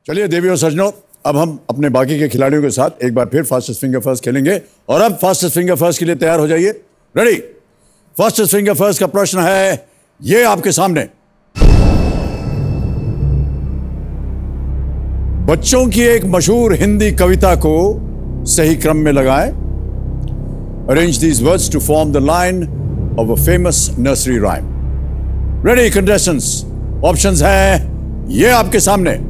चलिए देवी और सज्जनों, अब हम अपने बाकी के खिलाड़ियों के साथ एक बार फिर फास्टेस्ट फिंगर फर्स्ट खेलेंगे। और अब फास्टेस्ट फिंगर फर्स्ट के लिए तैयार हो जाइए। रेडी? फास्टेस्ट फिंगर फर्स्ट का प्रश्न है ये आपके सामने। बच्चों की एक मशहूर हिंदी कविता को सही क्रम में लगाएं। Arrange these words to form the line of a famous nursery rhyme. Ready contestants? Options हैं ये आपके सामने।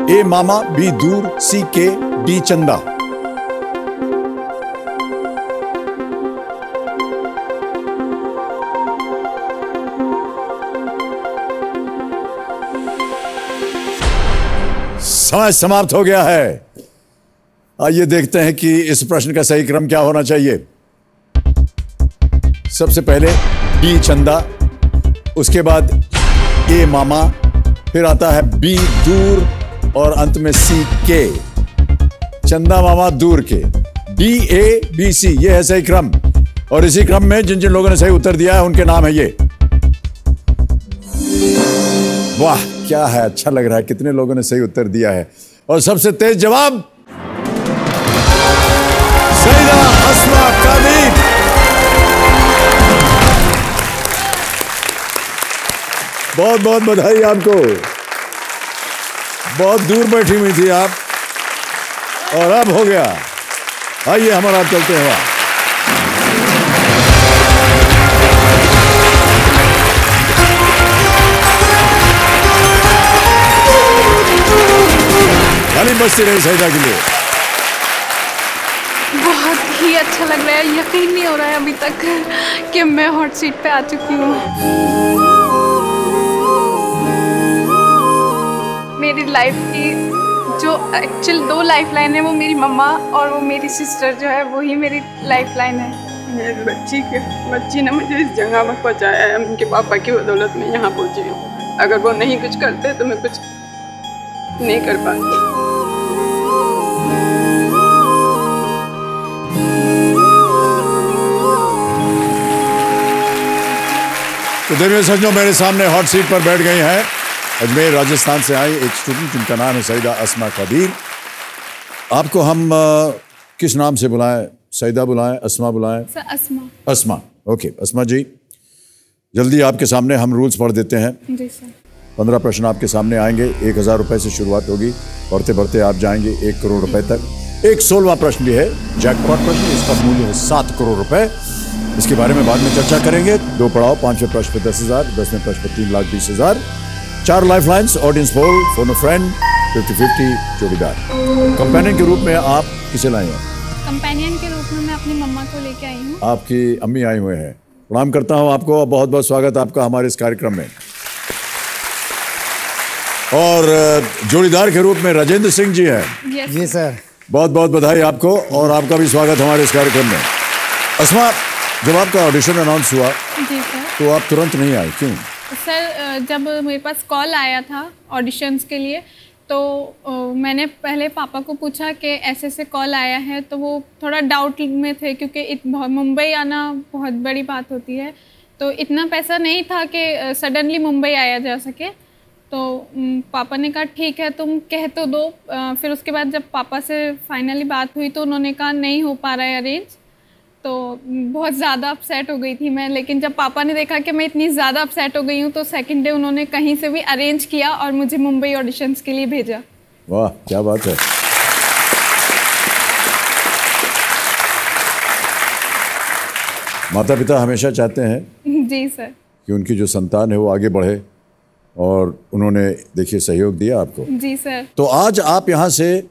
ए मामा, बी दूर, सी के, डी चंदा। समय समाप्त हो गया है। आइए देखते हैं कि इस प्रश्न का सही क्रम क्या होना चाहिए। सबसे पहले डी चंदा, उसके बाद ए मामा, फिर आता है बी दूर और अंत में सी के। चंदा मामा दूर के। डी ए बी सी, ये है सही क्रम। और इसी क्रम में जिन जिन लोगों ने सही उत्तर दिया है उनके नाम है ये। वाह क्या है, अच्छा लग रहा है। कितने लोगों ने सही उत्तर दिया है। और सबसे तेज जवाब सईदा अस्मा कादिर। बहुत बहुत बधाई आपको। बहुत दूर बैठी हुई थी आप और अब हो गया। आइए हमारा चलते हैं। खाली बस्ती रही सईदा के लिए। बहुत ही अच्छा लग रहा है। यकीन नहीं हो रहा है अभी तक कि मैं हॉट सीट पे आ चुकी हूँ। मेरी लाइफ की जो एक्चुअल 2 लाइफ लाइन है वो मेरी मम्मा और वो मेरी सिस्टर जो है वही मेरी लाइफ लाइन है। मेरी बच्ची ने मुझे इस जगह में पहुँचाया है। उनके पापा की बदौलत में यहाँ पहुँची हूँ। अगर वो नहीं कुछ करते तो मैं कुछ नहीं कर पाती। तो देवी सज्जनों, मेरे सामने हॉट सीट पर बैठ गई हैं अजमेर राजस्थान से आई एक स्टूडेंट जिनका नाम है सईदा अस्मा कादिर। आपको हम किस नाम से बुलाएं? सईदा बुलाएं, अस्मा बुलाएं? सर अस्मा। अस्मा, ओके। अस्मा जी, जल्दी आपके सामने हम रूल्स पढ़ देते हैं। जी सर। 15 प्रश्न आपके सामने आएंगे। 1000 रुपए से शुरुआत होगी। बढ़ते बढ़ते आप जाएंगे 1 करोड़ रुपए तक। एक 16वां प्रश्न भी है, जैकपॉट प्रश्न। इसका मूल्य है 7 करोड़ रुपए। इसके बारे में बाद में चर्चा करेंगे। 2 पड़ाव, 5वें प्रश्न पे 10,000, 10वें प्रश्न पे 3,20,000। 4 life lines, audience poll, phone अ फ्रेंड, 50-50 जोड़ीदार। कंपेनियन के रूप में आप किसे लाए हैं? कंपेनियन के रूप में मैं अपनी मम्मा को लेके आई हूँ। आपकी अम्मी आई हुए हैं। प्रणाम करता हूँ आपको। बहुत बहुत स्वागत आपका हमारे इस कार्यक्रम में। और जोड़ीदार के रूप में राजेंद्र सिंह जी हैं। जी सर। बहुत बहुत बधाई आपको और आपका भी स्वागत हमारे इस कार्यक्रम में। अस्मा, जब आपका ऑडिशन अनाउंस हुआ जी सर, तो आप तुरंत नहीं आए, क्यों? सर जब मेरे पास कॉल आया था ऑडिशंस के लिए तो मैंने पहले पापा को पूछा कि ऐसे ऐसे कॉल आया है, तो वो थोड़ा डाउट में थे क्योंकि मुंबई आना बहुत बड़ी बात होती है। तो इतना पैसा नहीं था कि सडनली मुंबई आया जा सके। तो पापा ने कहा ठीक है तुम कह तो दो। फिर उसके बाद जब पापा से फाइनली बात हुई तो उन्होंने कहा नहीं हो पा रहा है अरेंज। तो बहुत ज़्यादा अपसेट हो गई थी मैं। लेकिन जब पापा ने देखा कि मैं इतनी ज़्यादा अपसेट हो गई हूँ तो सेकंड डे उन्होंने कहीं से भी अरेंज किया और मुझे मुंबई ऑडिशंस के लिए भेजा। वाह क्या बात है। माता पिता हमेशा चाहते हैं जी सर कि उनकी जो संतान है वो आगे बढ़े और उन्होंने देखिए सहयोग दिया आपको। जी सर। तो आज आप यहाँ से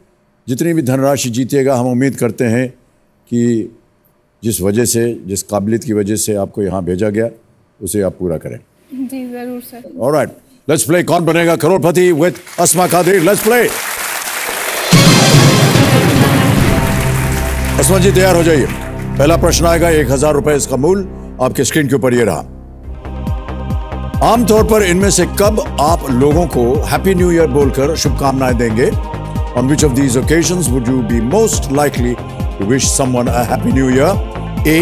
जितनी भी धनराशि जीतिएगा, हम उम्मीद करते हैं कि जिस वजह से, जिस काबिलियत की वजह से आपको यहाँ भेजा गया उसे आप पूरा करें। जी जरूर sir. Alright, let's play Kaun Banega Crorepati with Asma Qadir. Let's play. Asma ji तैयार हो जाइए। पहला प्रश्न आएगा 1000 रुपए इसका मूल्य। आपके स्क्रीन के ऊपर ये रहा। आमतौर पर इनमें से कब आप लोगों को हैप्पी न्यू ईयर बोलकर शुभकामनाएं देंगे? On which of these occasions would you be most likely to wish someone a happy new year? A.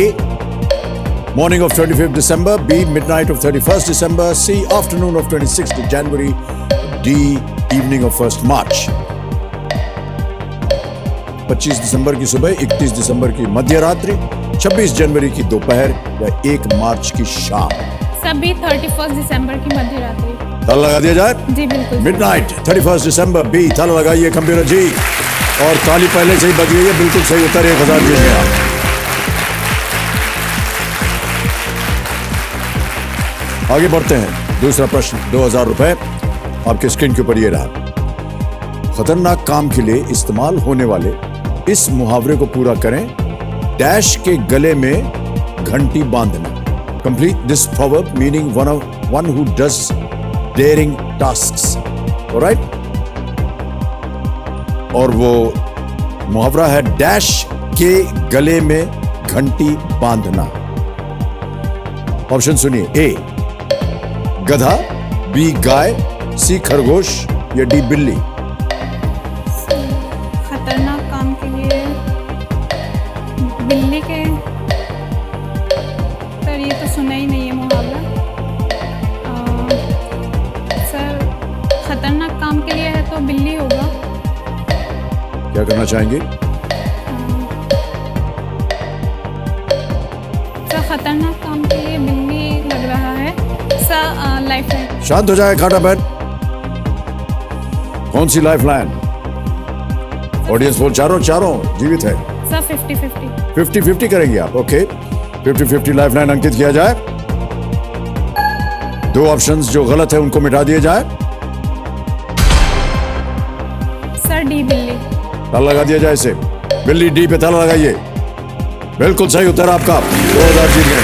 morning of 25th December, B, midnight of 31st December, C, afternoon of 26th January, D, evening of 1st March. 25 दिसंबर की सुबह, 31 दिसंबर की मध्य रात्रि, 26 जनवरी की दोपहर या 1 मार्च की शाम। सभी 31 दिसंबर की मध्य रात्रि। ताला लगा दिया जाए? जी बिल्कुल। मिडनाइट 31 दिसंबर, बी, ताला लगाइए कंप्यूटर जी। और ताली पहले से ही बज गई है, बिल्कुल सही उत्तर, 1000 जीत गए आप। आगे बढ़ते हैं। दूसरा प्रश्न, 2000 रुपए आपके स्क्रीन के ऊपर ये रहा। खतरनाक काम के लिए इस्तेमाल होने वाले इस मुहावरे को पूरा करें। डैश के गले में घंटी बांधना। Complete this proverb meaning one who does daring tasks. Alright? और वो मुहावरा है डैश के गले में घंटी बांधना। ऑप्शन सुनिए। ए गधा, बी गाय, सी खरगोश या डी बिल्ली। खतरनाक काम के लिए बिल्ली के, सर ये तो सुना ही नहीं है मुहावरा। सर खतरनाक काम के लिए है तो बिल्ली होगा। क्या करना चाहेंगे? सर खतरनाक काम के लिए बिल्ली लग रहा है। Sir lifeline. शांत हो जाए खाटा बैठ। कौन सी लाइफलाइन? ऑडियंस बोल चारों जीवित है। सर 50-50। 50-50 करेंगे आप? ओके, 50-50 लाइफलाइन अंकित किया जाए। दो ऑप्शंस जो गलत है उनको मिटा दिए जाए। सर डी बिल्ली। ताला लगा दिया जाए इसे। बिल्ली, डी पे ताला लगाइए। बिल्कुल सही उत्तर आपका, 2000 जीत गए।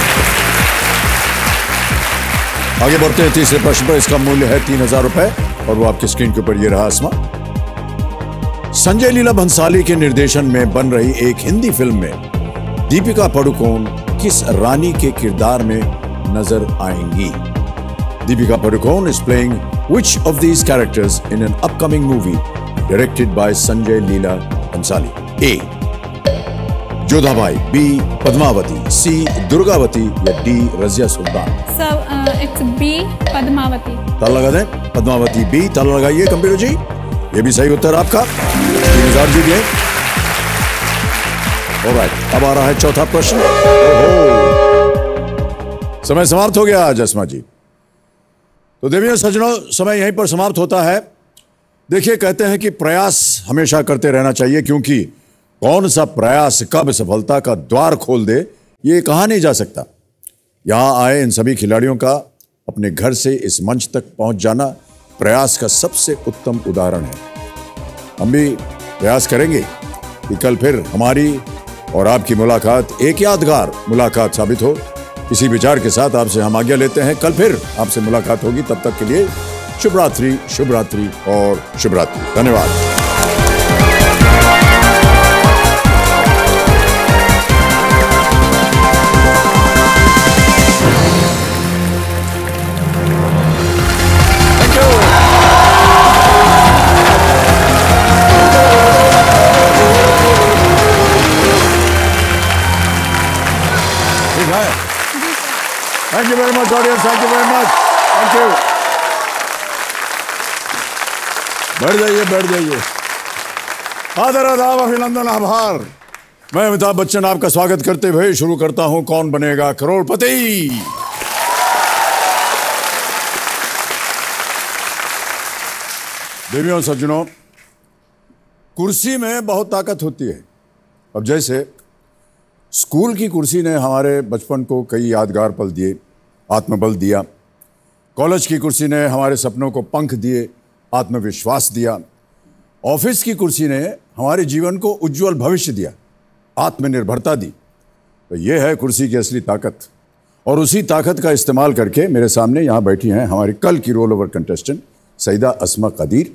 आगे बढ़ते हैं तीसरे प्रश्न पर। इसका मूल्य है 3000 रुपए और वो आपकी स्क्रीन के ऊपर ये रहा। आसमा। संजय लीला भंसाली के निर्देशन में बन रही एक हिंदी फिल्म में दीपिका पादुकोण किस रानी के किरदार में नजर आएंगी? Deepika Padukone is playing which of these characters in an upcoming movie directed by Sanjay Leela Bhansali? A. Jodhabai, B Padmavati, C Durgavati या D Razia Sultan. Sir it's B Padmavati. ताला लगा दें। पद्मावती बी, ताला लगाइए कंप्यूटर जी। ये भी सही उत्तर आपका, 3000 जीत गए। ऑलराइट, अब आ रहा है चौथा प्रश्न। समय समाप्त हो गया आज अस्मा जी। तो देवियों सज्जनों, समय यहीं पर समाप्त होता है। देखिए, कहते हैं कि प्रयास हमेशा करते रहना चाहिए, क्योंकि कौन सा प्रयास कब सफलता का द्वार खोल दे ये कहा नहीं जा सकता। यहां आए इन सभी खिलाड़ियों का अपने घर से इस मंच तक पहुंच जाना प्रयास का सबसे उत्तम उदाहरण है। हम भी प्रयास करेंगे कि कल फिर हमारी और आपकी मुलाकात एक यादगार मुलाकात साबित हो। इसी विचार के साथ आपसे हम आज्ञा लेते हैं। कल फिर आपसे मुलाकात होगी। तब तक के लिए शुभ रात्रि, शुभ रात्रि और शुभ रात्रि। धन्यवाद। Thank you very much, audience. Thank you very much. Thank you. बैठ जाइए। आदर, आदाब, अभिनंदन, आभार। मैं अमिताभ बच्चन आपका स्वागत करते हुए शुरू करता हूं कौन बनेगा करोड़पति। देवियों सज्जनों, कुर्सी में बहुत ताकत होती है। अब जैसे स्कूल की कुर्सी ने हमारे बचपन को कई यादगार पल दिए, आत्मबल दिया। कॉलेज की कुर्सी ने हमारे सपनों को पंख दिए, आत्मविश्वास दिया। ऑफिस की कुर्सी ने हमारे जीवन को उज्जवल भविष्य दिया, आत्मनिर्भरता दी। तो ये है कुर्सी की असली ताकत। और उसी ताकत का इस्तेमाल करके मेरे सामने यहाँ बैठी हैं हमारी कल की रोल ओवर कंटेस्टेंट सईदा अस्मा कदीर।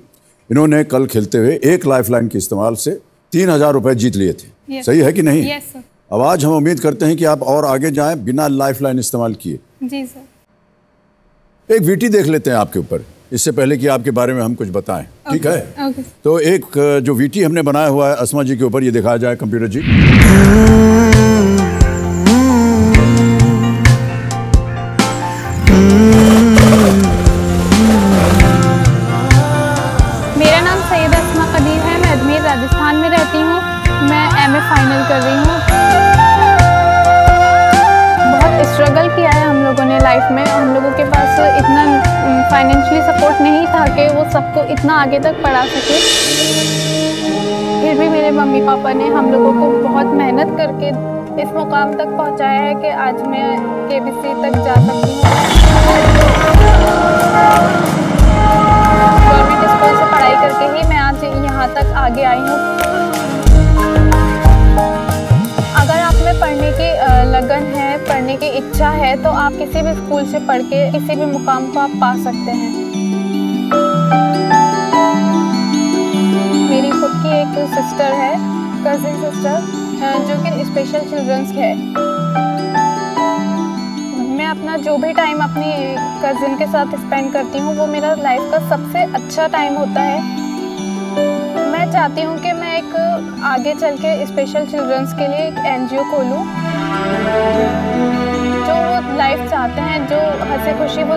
इन्होंने कल खेलते हुए एक लाइफलाइन के इस्तेमाल से 3000 रुपए जीत लिए थे। सही है कि नहीं? Yes sir. अब आज हम उम्मीद करते हैं कि आप और आगे जाएं बिना लाइफलाइन इस्तेमाल किए। जी सर। एक वीटी देख लेते हैं आपके ऊपर, इससे पहले कि आपके बारे में हम कुछ बताएं। ठीक है? ओके। तो एक जो वीटी हमने बनाया हुआ है अस्मा जी के ऊपर, ये दिखाया जाए कंप्यूटर जी। फाइनल कर रही हूँ। बहुत स्ट्रगल किया है हम लोगों ने लाइफ में। हम लोगों के पास इतना फाइनेंशियली सपोर्ट नहीं था कि वो सबको इतना आगे तक पढ़ा सके। फिर भी मेरे मम्मी पापा ने हम लोगों को बहुत मेहनत करके इस मुकाम तक पहुंचाया है कि आज मैं KBC तक जा सकती हूँ। गवर्नमेंट स्कूल से पढ़ाई करके ही मैं आज यहाँ तक आगे आई हूँ। अगर आप में पढ़ने की लगन है, पढ़ने की इच्छा है, तो आप किसी भी स्कूल से पढ़ के किसी भी मुकाम को आप पा सकते हैं। मेरी खुद की एक सिस्टर है, कजिन सिस्टर, जो कि स्पेशल चिल्ड्रंस है। मैं अपना जो भी टाइम अपनी कजिन के साथ स्पेंड करती हूँ वो मेरा लाइफ का सबसे अच्छा टाइम होता है। मैं चाहती हूँ कि मैं एक आगे चल के स्पेशल चिल्ड्रंस के लिए एक NGO खोलूँ। जो वो लाइफ चाहते हैं, जो हंसी खुशी वो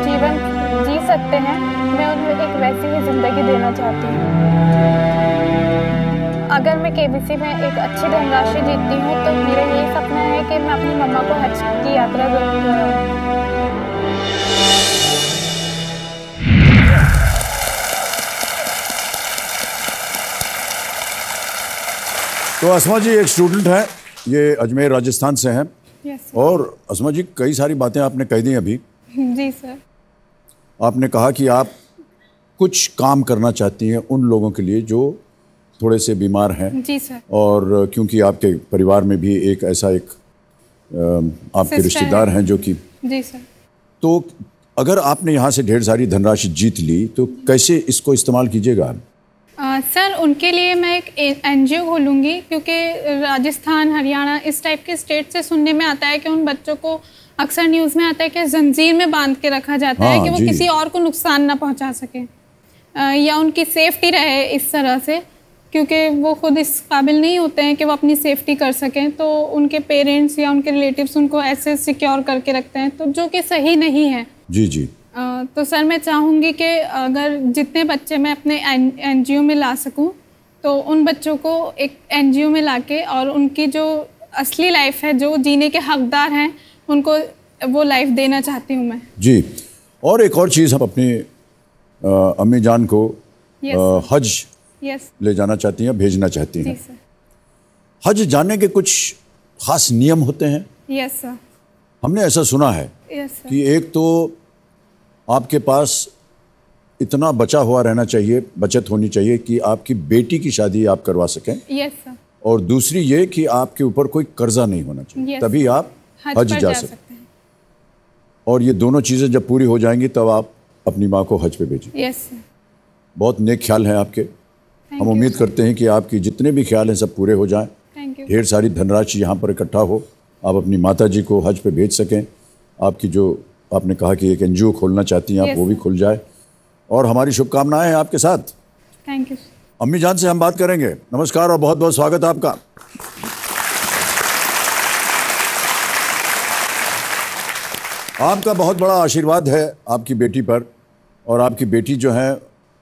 जीवन जी सकते हैं, मैं उन्हें एक वैसी ही ज़िंदगी देना चाहती हूँ। अगर मैं KBC में एक अच्छी धनराशि जीतती हूँ तो मेरा यही सपना है कि मैं अपनी मम्मा को हज की यात्रा जरूर कराऊँ। तो अस्मा जी एक स्टूडेंट हैं, ये अजमेर राजस्थान से हैं। यस और अस्मा जी कई सारी बातें आपने कह दी अभी। जी सर। आपने कहा कि आप कुछ काम करना चाहती हैं उन लोगों के लिए जो थोड़े से बीमार हैं। जी सर। और क्योंकि आपके परिवार में भी एक ऐसा एक आपके रिश्तेदार हैं जो कि। जी सर। तो अगर आपने यहाँ से ढेर सारी धनराशि जीत ली तो कैसे इसको इस्तेमाल कीजिएगा? सर उनके लिए मैं एक NGO खोलूँगी, क्योंकि राजस्थान, हरियाणा इस टाइप के स्टेट से सुनने में आता है कि उन बच्चों को अक्सर न्यूज़ में आता है कि जंजीर में बांध के रखा जाता है कि वो किसी और को नुकसान ना पहुंचा सके, या उनकी सेफ्टी रहे इस तरह से, क्योंकि वो खुद इस काबिल नहीं होते हैं कि वो अपनी सेफ्टी कर सकें। तो उनके पेरेंट्स या उनके रिलेटिव्स उनको ऐसे सिक्योर करके रखते हैं, तो जो कि सही नहीं है। जी जी। तो सर मैं चाहूँगी कि अगर जितने बच्चे मैं अपने NGO में ला सकूँ तो उन बच्चों को एक NGO में लाके और उनकी जो असली लाइफ है, जो जीने के हकदार हैं, उनको वो लाइफ देना चाहती हूँ मैं। जी। और एक और चीज़, हम अपनी अम्मी जान को हज ले जाना चाहती हैं, भेजना चाहती हैं। हज जाने के कुछ खास नियम होते हैं? Yes sir. हमने ऐसा सुना है कि एक तो आपके पास इतना बचा हुआ रहना चाहिए, बचत होनी चाहिए कि आपकी बेटी की शादी आप करवा सकें। Yes sir. और दूसरी ये कि आपके ऊपर कोई कर्जा नहीं होना चाहिए, तभी आप हज जा सकते हैं। और ये दोनों चीज़ें जब पूरी हो जाएंगी तब आप अपनी माँ को हज पे भेजें। Yes sir. बहुत नेक ख्याल हैं आपके। हम उम्मीद करते हैं कि आपकी जितने भी ख्याल हैं सब पूरे हो जाएं। ढेर सारी धनराशि यहाँ पर इकट्ठा हो, आप अपनी माता जी को हज पे भेज सकें। आपकी जो आपने कहा कि एक NGO खोलना चाहती हैं आप, वो भी खुल जाए। और हमारी शुभकामनाएं हैं आपके साथ। Thank you. अम्मी जान से हम बात करेंगे। नमस्कार और बहुत बहुत स्वागत है आपका। आपका बहुत बड़ा आशीर्वाद है आपकी बेटी पर, और आपकी बेटी जो है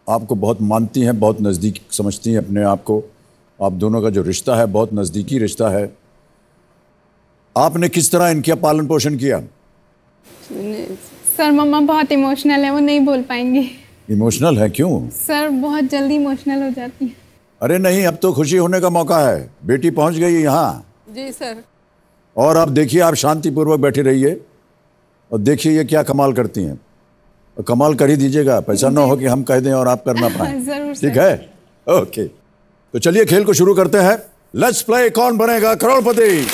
आपको बहुत मानती हैं, बहुत नज़दीक समझती हैं अपने आप को। आप दोनों का जो रिश्ता है बहुत नज़दीकी रिश्ता है। आपने किस तरह इनका पालन पोषण किया? सर मम्मा बहुत इमोशनल है, वो नहीं बोल पाएंगी। इमोशनल है? क्यों? सर बहुत जल्दी इमोशनल हो जाती है। अरे नहीं, अब तो खुशी होने का मौका है, बेटी पहुंच गई है यहाँ। जी सर। और अब देखिए, आप शांतिपूर्वक बैठे रहिए और देखिए ये क्या कमाल करती हैं। और कमाल कर ही दीजिएगा, पैसा ना हो कि हम कह दें और आप कर ना पाएं। जरूर। ठीक है, ओके। तो चलिए खेल को शुरू करते हैं। लेट्स प्ले कौन बनेगा करोड़पति।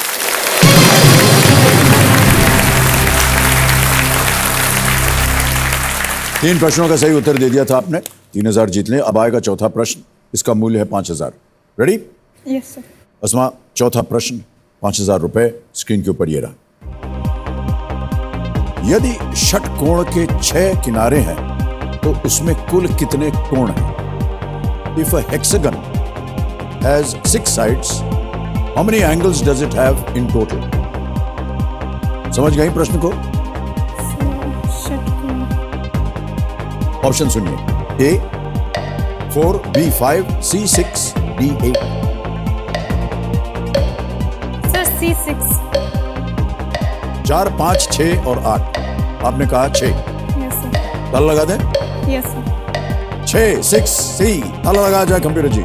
तीन प्रश्नों का सही उत्तर दे दिया था आपने, 3000 जीत लें। अब आएगा चौथा प्रश्न, इसका मूल्य है 5000। रेडी? Yes sir. अस्मा, चौथा प्रश्न 5000 रुपए स्क्रीन के ऊपर ये रहा। यदि षटकोण के 6 किनारे हैं तो उसमें कुल कितने कोण हैं? If a hexagon has 6 sides, how many angles does it have in total? समझ गई प्रश्न को? ऑप्शन सुनिए। A 4, B 5, C 6, D 8। सी 6। 4, 5, 6 और 8। आपने कहा 6। Yes sir. ताला लगा दें? Yes sir. 6, 6, C। ताला लगा जाए कंप्यूटर जी।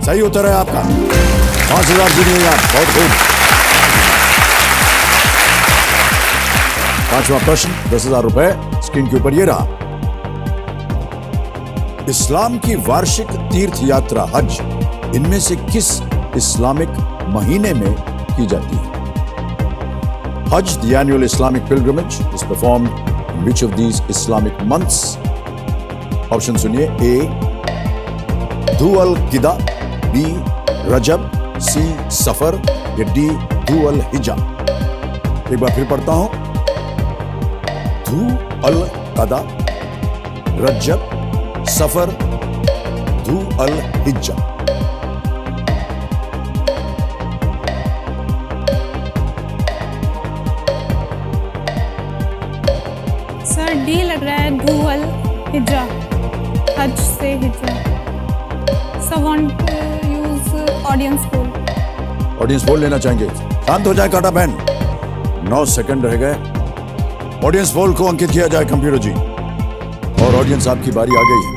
सही उत्तर है आपका। 5,000 जीत आप, बहुत खूब। 5वां प्रश्न, 10,000 रुपए स्क्रीन के ऊपर ये रहा। इस्लाम की वार्षिक तीर्थ यात्रा हज इनमें से किस इस्लामिक महीने में की जाती है? हज, the annual Islamic pilgrimage, is performed in which of these Islamic months? Option सुनिए। A धू अल किदा, B रजब, C सफर या D धू अल हिजा। एक बार फिर पढ़ता हूं। धू अल कदा, रजब, सफर, धू अल हिज्जा। सर डी लग रहा है, धूअल हिज्जा, हज से हिज्जा। Sir want to use audience poll. Audience poll लेना चाहेंगे? शांत हो जाए काटा बहन। 9 सेकंड रह गए। ऑडियंस पोल को अंकित किया जाए कंप्यूटर जी। और ऑडियंस आपकी बारी आ गई है।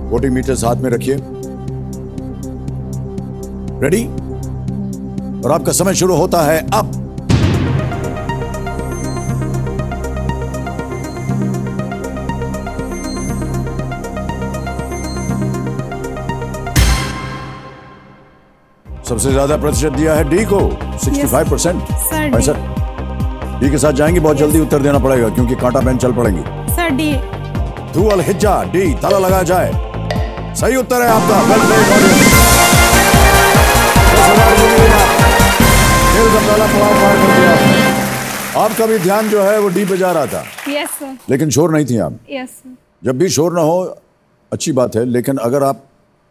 वोटिंग मीटर्स हाथ में रखिए। रेडी? और आपका समय शुरू होता है अब। सबसे ज्यादा प्रतिशत दिया है डी को, 65%। सर डी के साथ जाएंगे। बहुत जल्दी उत्तर देना पड़ेगा क्योंकि कांटा बहन चल पड़ेंगे। Sir D. धू अल हिज्जा, डी। ताला लगाया जाए। सही उत्तर है आपका। आपका भी ध्यान जो है वो डी पे जा रहा था। Yes sir. लेकिन शोर नहीं थी आप। Yes sir. जब भी शोर ना हो अच्छी बात है, लेकिन अगर आप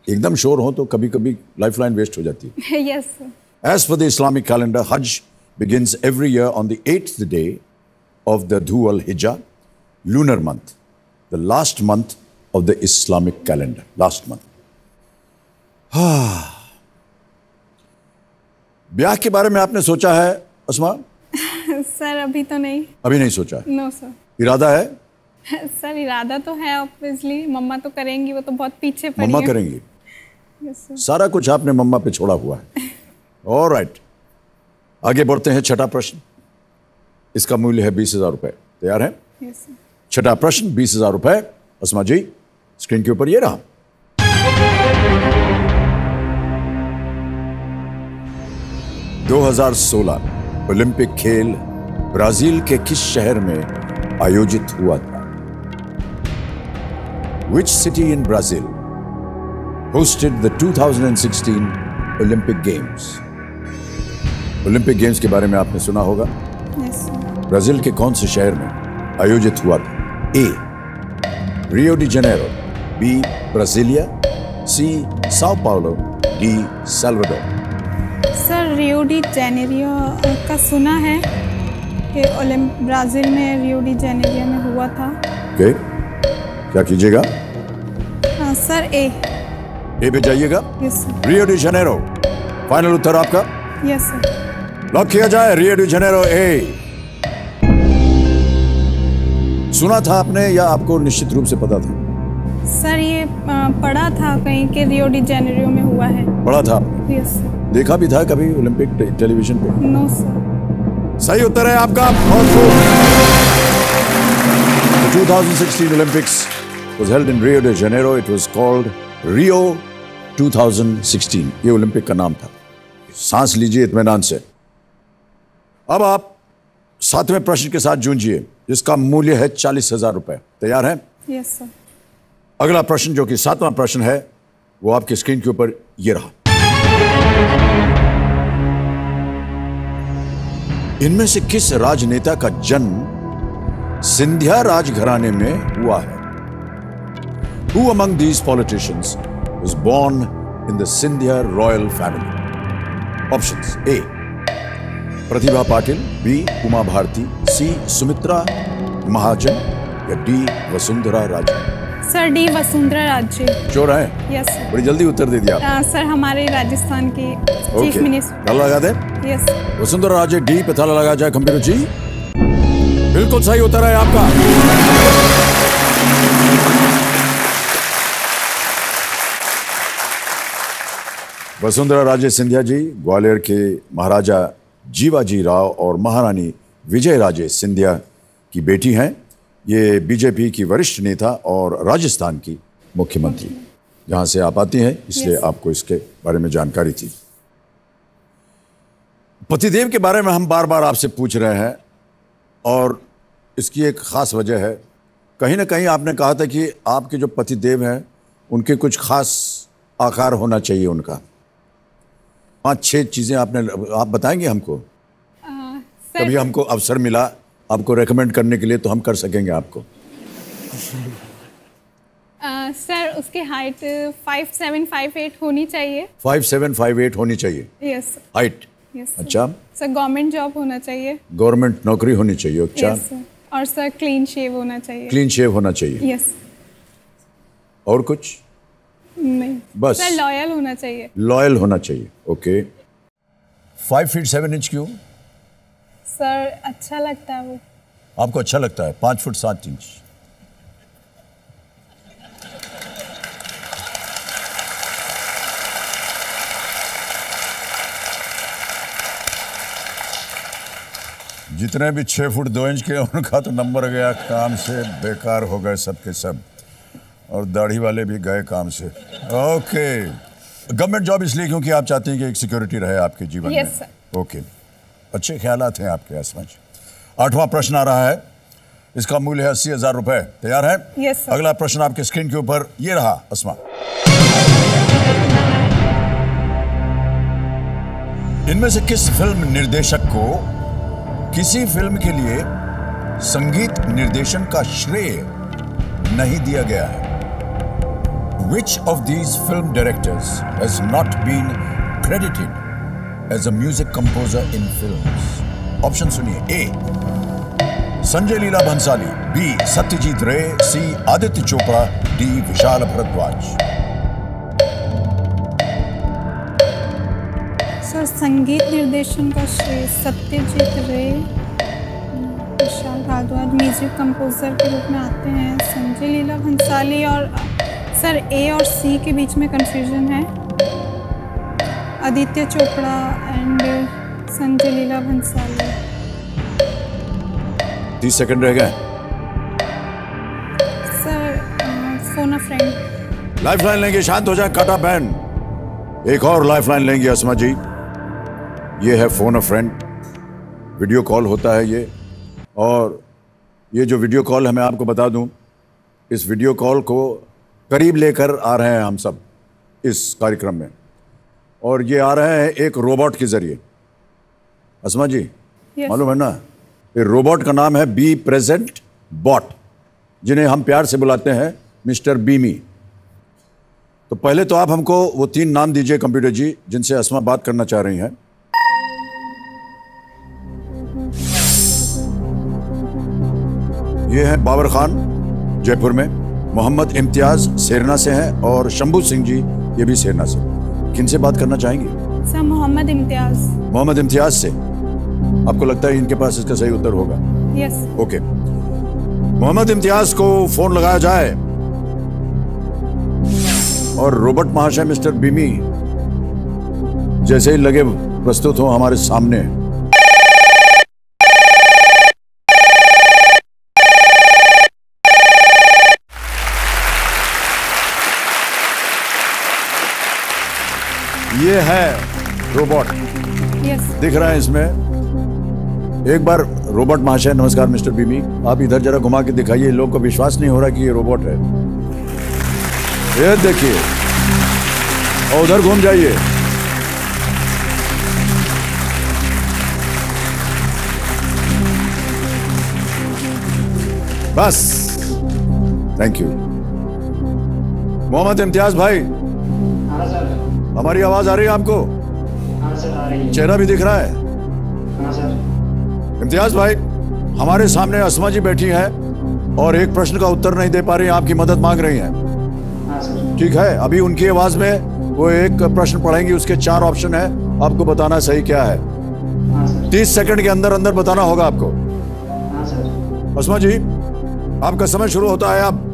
एकदम शोर हो तो कभी कभी लाइफलाइन वेस्ट हो जाती है। Yes sir. As per the Islamic calendar, Hajj begins every year on the 8th day of the Dhu al-Hijjah lunar month, the last month of the Islamic calendar. Last month. ब्याह के बारे में आपने सोचा है अस्मा? सर अभी तो नहीं। अभी नहीं सोचा? No sir. इरादा है? सर इरादा तो है ऑब्वियसली, मम्मा तो करेंगी, वो तो बहुत पीछे पड़ी मम्मा है। करेंगी? Yes sir. सारा कुछ आपने मम्मा पे छोड़ा हुआ है। ऑलराइट, आगे बढ़ते हैं। छठा प्रश्न, इसका मूल्य है 20,000 रुपए। तैयार है? Yes sir. छठा प्रश्न, 20,000 रुपए। अस्मा जी, स्क्रीन के ऊपर ये रहा। 2016 ओलंपिक खेल ब्राजील के किस शहर में आयोजित हुआ था? Which city in Brazil hosted the 2016 Olympic Games? Olympic games के बारे में आपने सुना होगा। Yes sir. ब्राजील के कौन से शहर में आयोजित हुआ था? A Rio de Janeiro, B Brasilia, C Sao Paulo, D Salvador. Sir Rio de Janeiro का सुना है कि ब्राजील में रियो डी जेनेरियो में हुआ था। ओके, क्या कीजिएगा? सर ए पे जाइएगा। Yes sir. Rio de Janeiro final उत्तर आपका? Yes sir. लॉक किया जाए। Rio de Janeiro A. सुना था आपने या आपको निश्चित रूप से पता था? सर ये पढ़ा था कहीं कि रियो डी जेनेरियो में हुआ है। पढ़ा था आपने? Yes sir. देखा भी था कभी ओलंपिक टेलीविजन पे? No sir. सही उत्तर है आपका। बहुत खूब। The 2016 Olympics was held in Rio de Janeiro. It was called Rio 2016. ये ओलंपिक का नाम था। सांस लीजिए इत्मीनान से। अब आप 7वें प्रश्न के साथ जूझिए, जिसका मूल्य है 40,000 रुपए। तैयार हैं? Yes sir. अगला प्रश्न जो कि 7वां प्रश्न है, वो आपकी स्क्रीन के ऊपर ये रहा। इनमें से किस राजनेता का जन्म सिंधिया राजघराने में हुआ है? Who among these politicians was born in the Sindhya royal family? Options: A Pratibha Patil, B Uma Bharti, C Sumitra Mahajan या D Vasundhara Raje. Sir D Vasundhara Raje. Sure है? Yes sir. बड़ी जल्दी उत्तर दे दिया आप। सर हमारे राजस्थान की चीफ मिनिस्टर। ताला लगा दे। यस। वसुंधरा राजे डी पे ताला लगा जाए कंप्यूटर जी। बिल्कुल सही उत्तर है आपका। वसुंधरा राजे सिंधिया जी ग्वालियर के महाराजा जीवाजी राव और महारानी विजय राजे सिंधिया की बेटी हैं। ये बीजेपी की वरिष्ठ नेता और राजस्थान की मुख्यमंत्री, जहां से आप आती हैं, इसलिए आपको इसके बारे में जानकारी थी। पतिदेव के बारे में हम बार बार आपसे पूछ रहे हैं और इसकी एक खास वजह है। कहीं ना कहीं आपने कहा था कि आपके जो पतिदेव हैं उनके कुछ खास आकार होना चाहिए उनका। 5-6 चीज़ें आप बताएंगे हमको? कभी हमको अवसर मिला आपको रेकमेंड करने के लिए तो हम कर सकेंगे आपको। सर उसकी हाइट 5'7", 5'8" होनी चाहिए। 5'7", 5'8" होनी चाहिए। Yes height. यस। अच्छा सर गवर्नमेंट जॉब होना चाहिए। गवर्नमेंट नौकरी होनी चाहिए। अच्छा यस सर। और सर क्लीन शेव होना चाहिए। क्लीन शेव होना चाहिए। यस। और कुछ नहीं बस? सर लॉयल होना चाहिए। लॉयल होना चाहिए। ओके। 5 फीट 7 इंच क्यों? सर अच्छा लगता है वो। आपको अच्छा लगता है? 5 फुट 7 इंच। जितने भी 6 फुट 2 इंच के उनका तो नंबर गया काम से, बेकार हो गए सबके सब, और दाढ़ी वाले भी गए काम से। ओके। गवर्नमेंट जॉब इसलिए क्योंकि आप चाहते हैं कि एक सिक्योरिटी रहे आपके जीवन yes, में। sir. ओके, अच्छे ख्यालात हैं आपके असमा जी। 8वां प्रश्न आ रहा है, इसका मूल्य है 80,000 रुपए। तैयार है? yes, sir. अगला प्रश्न आपके स्क्रीन के ऊपर ये रहा असमा। इनमें से किस फिल्म निर्देशक को किसी फिल्म के लिए संगीत निर्देशन का श्रेय नहीं दिया गया है? Which of these film directors has not been credited as a music composer in films? Option सुनिए। A संजय लीला भंसाली, B सत्यजीत रे, C आदित्य चोपड़ा, D विशाल भरद्वाज। सर संगीत निर्देशन का श्रेय सत्यजीत रे, विशाल भारद्वाज म्यूजिक कंपोजर के रूप में आते हैं, संजय लीला भंसाली। और सर ए और सी के बीच में कंफ्यूजन है, आदित्य चोपड़ा एंड संजय लीला भंसाली। 30 सेकंड रह गए। सर फोन अ फ्रेंड। लाइफलाइन लेंगे, शांत हो जाए, काटा बैन। एक और लाइफलाइन लेंगे असमा जी। ये है फोन अ फ्रेंड, वीडियो कॉल होता है ये। और ये जो वीडियो कॉल है मैं आपको बता दूं, इस वीडियो कॉल को करीब लेकर आ रहे हैं हम सब इस कार्यक्रम में, और ये आ रहे हैं एक रोबोट के जरिए। असमा जी मालूम है ना, ये रोबोट का नाम है बी प्रेजेंट बॉट, जिन्हें हम प्यार से बुलाते हैं मिस्टर बीमी। तो पहले तो आप हमको वो 3 नाम दीजिए कंप्यूटर जी जिनसे असमा बात करना चाह रही हैं। ये हैं बाबर खान जयपुर में, मोहम्मद इम्तियाज सेरना से हैं, और शंभू सिंह जी ये भी सेरना से। किनसे बात करना चाहेंगी? सर मोहम्मद इम्तियाज। मोहम्मद इम्तियाज से। आपको लगता है इनके पास इसका सही उत्तर होगा? यस। ओके, मोहम्मद इम्तियाज को फोन लगाया जाए और रोबोट महाशय मिस्टर बीमी जैसे ही लगे प्रस्तुत हो हमारे सामने। ये है रोबोट। यस। दिख रहा है इसमें। एक बार रोबोट महाशय, नमस्कार मिस्टर बीमी, आप इधर जरा घुमा के दिखाइए, लोग को विश्वास नहीं हो रहा कि ये रोबोट है। ये देखिए, और उधर घूम जाइए। बस, थैंक यू। मोहम्मद इम्तियाज भाई, हाँ सर। हमारी आवाज आ रही है आपको? हाँ सर, आ रही है। चेहरा भी दिख रहा है? हाँ सर। इम्तियाज भाई, हमारे सामने असमा जी बैठी हैं और एक प्रश्न का उत्तर नहीं दे पा रही हैं, आपकी मदद मांग रही हैं। हाँ सर। ठीक है, अभी उनकी आवाज में वो एक प्रश्न पढ़ेंगी, उसके 4 ऑप्शन है, आपको बताना सही क्या है। हाँ सर। 30 सेकंड के अंदर अंदर बताना होगा आपको। हाँ सर। अस्मा जी, आपका समय शुरू होता है अब।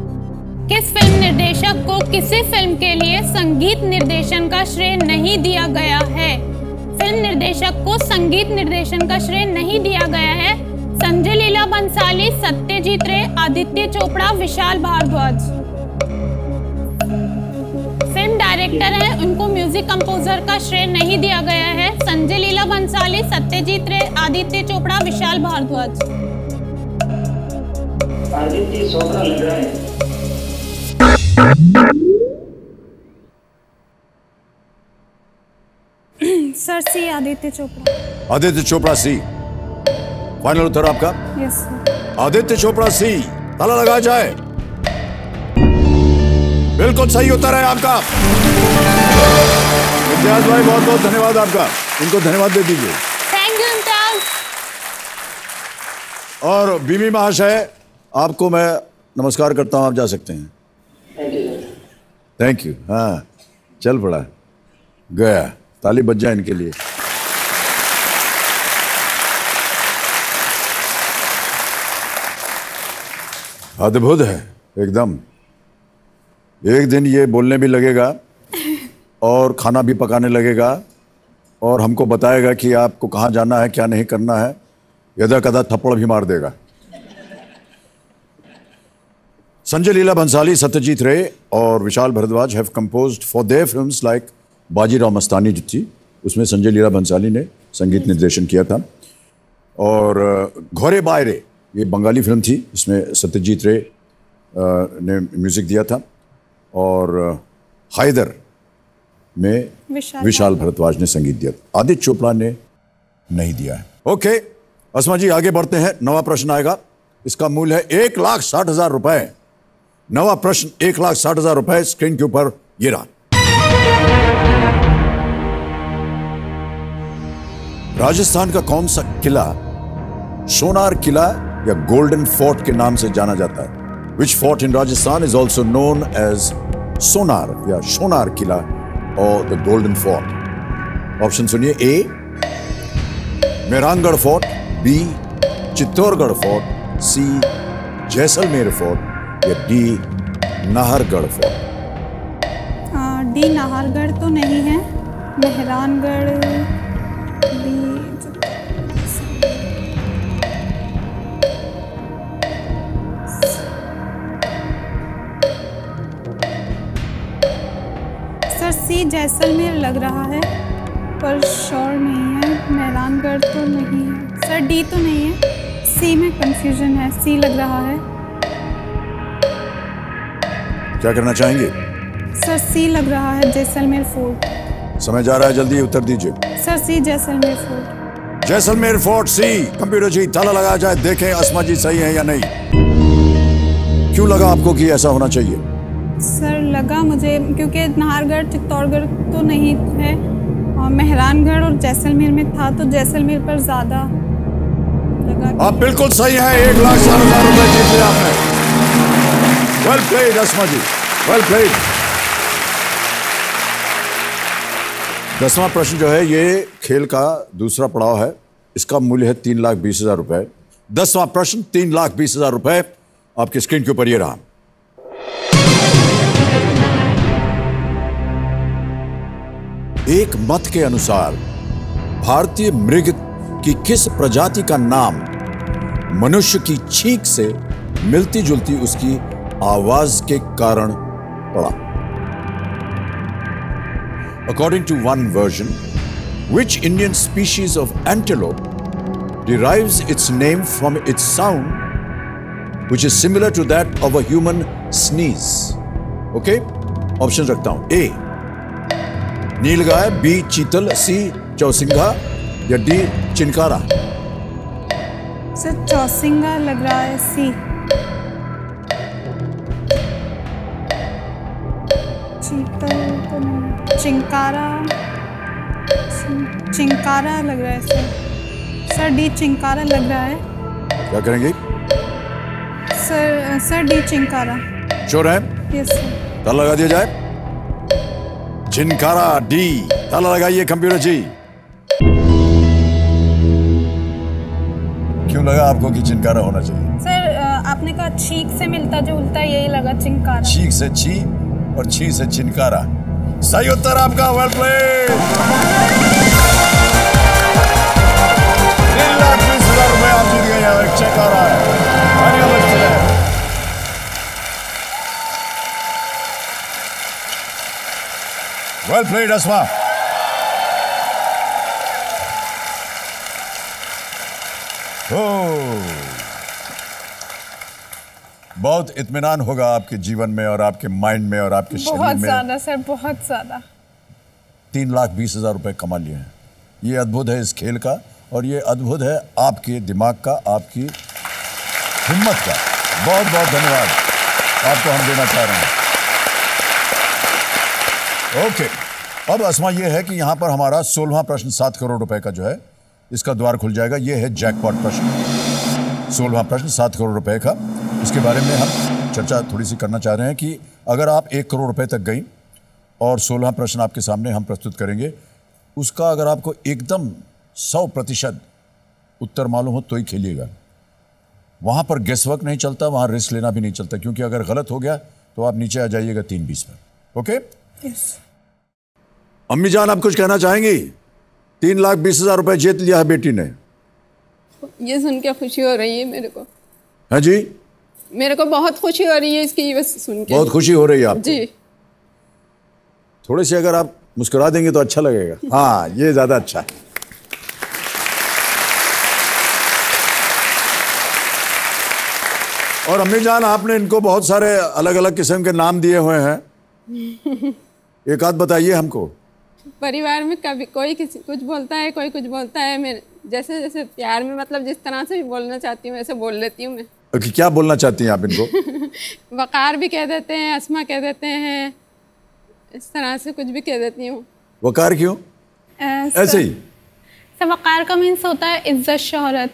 किस फिल्म निर्देशक को किसी फिल्म के लिए संगीत निर्देशन का श्रेय नहीं दिया गया है? फिल्म निर्देशक को संगीत निर्देशन का श्रेय नहीं दिया गया है। संजय लीला बंसाली, सत्यजीत रे, आदित्य चोपड़ा, विशाल भारद्वाज। फिल्म डायरेक्टर हैं, उनको म्यूजिक कंपोजर का श्रेय नहीं दिया गया है। संजय लीला बंसाली, सत्यजीत रे, आदित्य चोपड़ा, विशाल भारद्वाज। आदित्य चोपड़ा लग रहा है। Sir C, Aditya Chopra. Aditya Chopra C, final उत्तर आपका? Yes sir. Aditya Chopra C, ताला लगाया जाए। बिल्कुल सही उत्तर है आपका। इम्तियाज भाई, बहुत बहुत धन्यवाद आपका, इनको धन्यवाद दे दीजिए। Thank you Imtiaz. और बीमी महाशय, आपको मैं नमस्कार करता हूं, आप जा सकते हैं। Thank you sir. Thank you. हाँ, चल पड़ा, गया, ताली बज जाए इनके लिए। अद्भुत है एकदम। एक दिन ये बोलने भी लगेगा और खाना भी पकाने लगेगा और हमको बताएगा कि आपको कहाँ जाना है, क्या नहीं करना है। यदा कदा थप्पड़ भी मार देगा। संजय लीला भंसाली, सत्यजीत रे और Vishal Bhardwaj have composed for their films like Bajirao Mastani जो थी, उसमें संजय लीला भंसाली ने संगीत निर्देशन किया था। और घोरे बायरे, ये बंगाली फिल्म थी, इसमें सत्यजीत रे ने म्यूजिक दिया था। और हैदर में विशाल भारद्वाज ने संगीत दिया। आदित्य चोपड़ा ने नहीं दिया है। ओके अस्मा जी, आगे बढ़ते हैं। नवा प्रश्न आएगा, इसका मूल्य है 1,60,000 रुपए। नवा प्रश्न 1,60,000 रुपए, स्क्रीन के ऊपर ये रहा। राजस्थान का कौन सा किला सोनार किला या गोल्डन फोर्ट के नाम से जाना जाता है? Which fort in Rajasthan is also known as सोनार या सोनार किला और द गोल्डन फोर्ट? ऑप्शन सुनिए। A Mehrangarh fort, B Chittorgarh fort, C Jaisalmer fort या D Nahargarh fort? D Nahargarh तो नहीं है, Mehrangarh D. Sir C Jaisalmer लग रहा है पर श्योर नहीं है। मेहरानगढ़ तो नहीं है सर, डी तो नहीं है, सी में कंफ्यूजन है, सी लग रहा है। क्या करना चाहेंगे? सर सी लग रहा है, जैसलमेर फोर्ट। समय जा रहा है, जल्दी उत्तर दीजिए। Sir C Jaisalmer fort. Jaisalmer fort सी। कंप्यूटर जी ताला लगाया जाए, देखें अस्मा जी सही है या नहीं। क्यों लगा आपको कि ऐसा होना चाहिए? सर लगा मुझे क्योंकि नाहरगढ़ चित्तौड़गढ़ तो नहीं है और मेहरानगढ़ और जैसलमेर में था, तो जैसलमेर पर ज्यादा लगा। आप बिल्कुल सही हैं, 1,60,000 रुपए जीत लिया आपने। वेल प्लेड अस्मा जी, वेल प्लेड। 10वां प्रश्न जो है ये खेल का दूसरा पड़ाव है, इसका मूल्य है 3,20,000 रुपए। 10वां प्रश्न 3,20,000 रुपए आपकी स्क्रीन के ऊपर ये रहा। एक मत के अनुसार भारतीय मृग की किस प्रजाति का नाम मनुष्य की छींक से मिलती जुलती उसकी आवाज के कारण पड़ा? According to one version, which Indian species of antelope derives its name from its sound, which is similar to that of a human sneeze? Okay? Options रखता हूं। A नीलगाय, बी चीतल, सी चौसिंगा या डी चिनकारा? सर चौसिंगा लग रहा है, सी। चीतल तो नहीं, चिंकारा, चिंकारा लग रहा है सर। सर डी चिंकारा लग रहा है। क्या करेंगे? Sir D chinkara. श्योर है? Yes sir. ताला लगा दिया जाए। चिंकारा डी, ताला लगाइए कंप्यूटर जी। क्यों लगा आपको कि चिंकारा होना चाहिए? सर आपने कहा छींक से मिलता जुलता, यही लगा चिंकारा। छींक से छी और छी से चिंकारा। सही उत्तर आपका, वेल प्लेड। 3,20,000 रुपए आप जीत गए। यहाँ एक चेक आ रहा है। वेल प्लेड अस्मा। बहुत इत्मीनान होगा आपके जीवन में और आपके माइंड में और आपके शरीर में। बहुत ज्यादा सर, बहुत ज्यादा। 3,20,000 रुपए कमा लिए हैं। ये अद्भुत है इस खेल का, और ये अद्भुत है आपके दिमाग का, आपकी हिम्मत का। बहुत बहुत धन्यवाद आपको हम देना चाह रहे हैं। ओके, अब अस्मा ये है कि यहाँ पर हमारा 16वां प्रश्न 7 करोड़ रुपए का जो है, इसका द्वार खुल जाएगा। ये है जैकपॉट प्रश्न, 16वां प्रश्न 7 करोड़ रुपए का। इसके बारे में हम चर्चा थोड़ी सी करना चाह रहे हैं कि अगर आप 1 करोड़ रुपए तक गई और 16वां प्रश्न आपके सामने हम प्रस्तुत करेंगे, उसका अगर आपको एकदम 100% उत्तर मालूम हो तो ही खेलिएगा। वहाँ पर गेसवर्क नहीं चलता, वहाँ रिस्क लेना भी नहीं चलता, क्योंकि अगर गलत हो गया तो आप नीचे आ जाइएगा 3-20 पर। ओके? यस। अम्मी जान, आप कुछ कहना चाहेंगी? 3,20,000 रुपए जीत लिया है बेटी ने। ये सुन के खुशी हो रही है मेरे को। है जी? मेरे को बहुत खुशी हो रही है इसकी बस सुन के। बहुत खुशी हो रही है आपको? जी। थोड़े से अगर आप मुस्कुरा देंगे तो अच्छा लगेगा। हाँ, ये ज्यादा अच्छा है। और अम्मी जान, आपने इनको बहुत सारे अलग अलग किस्म के नाम दिए हुए हैं। एक आध बताइए हमको। परिवार में कभी कोई किसी कुछ बोलता है, कोई कुछ बोलता है। मेरे जैसे जैसे प्यार में, मतलब जिस तरह से भी बोलना चाहती हूँ वैसे बोल लेती हूँ मैं। क्या बोलना चाहती हैं आप इनको? वकार भी कह देते हैं, अस्मा कह देते हैं, इस तरह से कुछ भी कह देती हूँ। वकार क्यों? ऐसे ही? सर वकार का मीन्स होता है इज्जत शोहरत।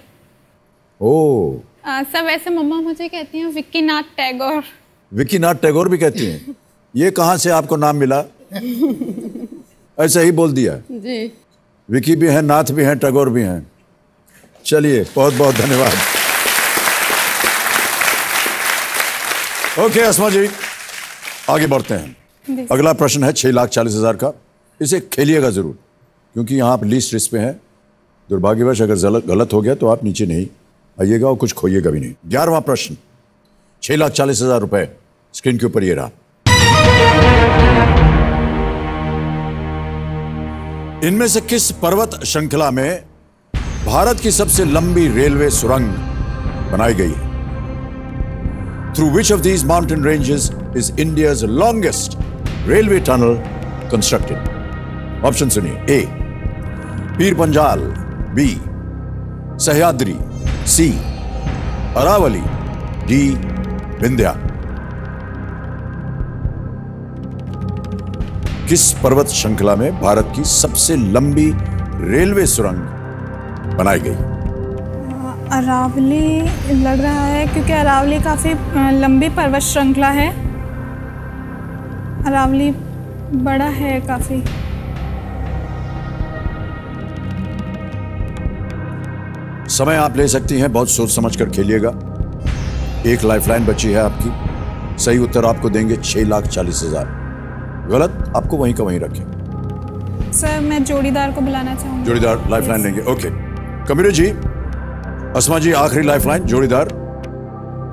ओह। सर वैसे मम्मा मुझे कहती हैं विक्की नाथ टैगोर। विक्की नाथ टैगोर भी कहती हैं? ये कहाँ से आपको नाम मिला? ऐसा ही बोल दिया? जी। विकी भी हैं, नाथ भी हैं, टैगोर भी हैं। चलिए, बहुत बहुत धन्यवाद। ओके अस्मा जी, आगे बढ़ते हैं। अगला प्रश्न है 6,40,000 का। इसे खेलिएगा जरूर, क्योंकि यहाँ आप लीस्ट रिस्क पे हैं। दुर्भाग्यवश अगर गलत हो गया तो आप नीचे नहीं आइएगा और कुछ खोइएगा भी नहीं। 11वां प्रश्न, 6,40,000 रुपए स्क्रीन के ऊपर ये रहा। इनमें से किस पर्वत श्रृंखला में भारत की सबसे लंबी रेलवे सुरंग बनाई गई है? Through which of these mountain ranges is India's longest railway tunnel constructed? Option सुनिए। A, Pir Panjal, B, Sahyadri, C, Aravalli, D, Vindhya. किस पर्वत श्रृंखला में भारत की सबसे लंबी रेलवे सुरंग बनाई गई? अरावली लग रहा है, क्योंकि अरावली काफ़ी लंबी पर्वत श्रृंखला है। अरावली बड़ा है काफ़ी। समय आप ले सकती हैं, बहुत सोच समझ कर खेलिएगा। एक लाइफलाइन बची है आपकी। सही उत्तर आपको देंगे 6,40,000। गलत आपको वहीं का वहीं रखें। सर मैं जोड़ीदार को बुलाना चाहूँगी। जोड़ीदार लाइफलाइन लेंगे। ओके कबीर जी, अस्मा जी आखिरी लाइफलाइन जोड़ीदार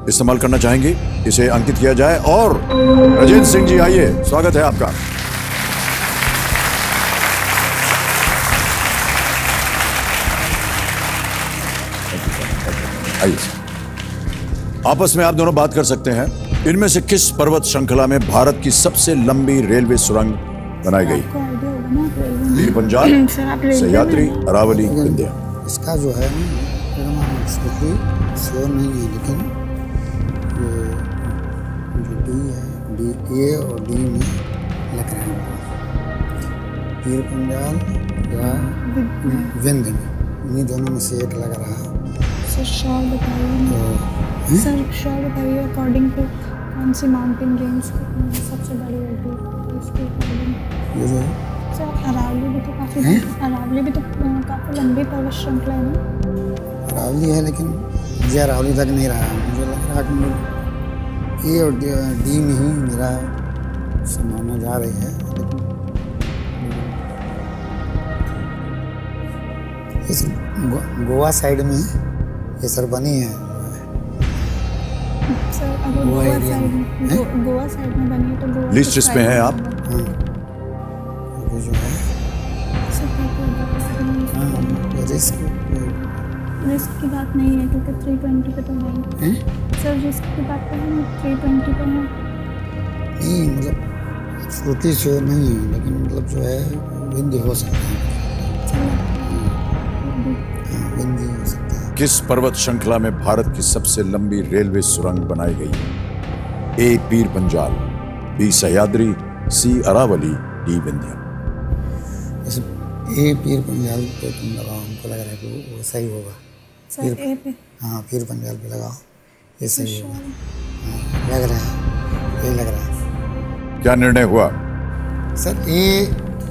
इस्तेमाल करना चाहेंगी, इसे अंकित किया जाए। और राजेंद्र सिंह जी आइए, स्वागत है आपका। आइए, आपस में आप दोनों बात कर सकते हैं। इनमें से किस पर्वत श्रृंखला में भारत की सबसे लंबी रेलवे सुरंग बनाई गई? पीर पंजाल, सह्याद्री, अरावली, विंध्या। इसका जो है श्योर नहीं है, लेकिन जो डी है, डी ए और डी में लग रहा है। पीर पंजाल या विंध्य में, इन्हीं दोनों में से एक लग रहा है। सर बताइए। तो सर श्योर बताइए, अकॉर्डिंग टू कौन सी माउंटेन रेंज सबसे बड़ी होगी इसके अकॉर्डिंग? ये जो सर अरावली भी तो काफ़ी लंबी पर्वत श्रृंखला है ना? अरावली है, लेकिन मुझे अरावली तक नहीं रहा। मुझे लग रहा कि ए और डी में ही मेरा संभावना जा रही है, लेकिन इस गोवा साइड में ये सर बनी है। सर अगर गोवा साइड में बनी है तो गोवा लिस्ट इस पे है आप? हाँ, वो जो है रिस्क की बात नहीं है, क्योंकि 320 पे तो नहीं सर। रिस्क की बात तो है, 320 पे है नहीं, मतलब फ्रूटी से नहीं है, लेकिन मतलब जो है विंदी हो सकता है। हाँ, विंदी हो सकता है। किस पर्वत श्रृंखला में भारत की सबसे लंबी रेलवे सुरंग बनाई गई है? ए पीर पंजाल, बी सह्याद्री, सी अरावली, डी विंध्य। जैसे ए पीर पंजाल पे तुम लगाओ, हमको लग रहा है कि वो सही होगा। सर ए पे? हाँ, पीर पंजाल पे लगाओ, ये सही होगा। हाँ, लग रहा है, यही लग रहा है। क्या निर्णय हुआ? सर ए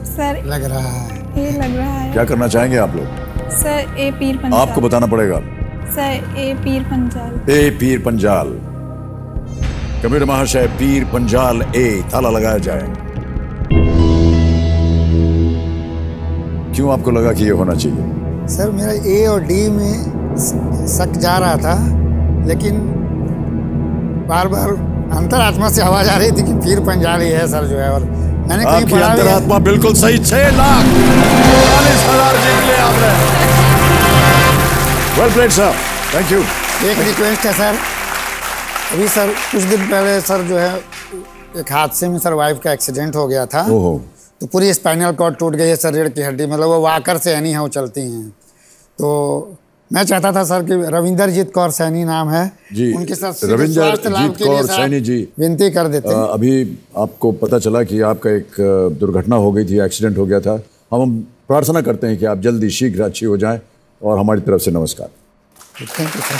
सर लग रहा है। ए लग रहा है। क्या करना चाहेंगे आप लोग? सर ए पीर पंजाल। आपको बताना पड़ेगा। सर ए पीर पंजाल। ए पीर पंजाल। कबीर महाशय, पीर पंजाल ए, ताला लगाया जाए। क्यों आपको लगा कि ये होना चाहिए? सर मेरा ए और डी में शक जा रहा था, लेकिन बार बार अंतरात्मा से आवाज आ रही थी कि पीर पंजाल ही है सर जो है। और मैंने कहीं आपकी पढ़ा भी है। अंतरात्मा बिल्कुल सही। 6,40,000 जीत लिया आपने। Well played sir, thank you. एक रिक्वेस्ट है सर, अभी सर कुछ दिन पहले सर जो है एक हादसे में सर वाइफ का एक्सीडेंट हो गया था। ओहो। तो पूरी स्पाइनल कॉर्ड टूट गई है सर, रीढ़ की हड्डी, मतलब वो वॉकर से एनी है, वो चलती हैं। तो मैं चाहता था सर कि रविंदरजीत कौर सैनी नाम है जी, उनके साथ रविंदरजीत कौर सैनी जी विनती कर देते हैं। अभी आपको पता चला कि आपका एक दुर्घटना हो गई थी, एक्सीडेंट हो गया था। हम प्रार्थना करते हैं कि आप जल्दी शीघ्र अच्छी हो जाएं, और हमारी तरफ से नमस्कार। Thank you sir.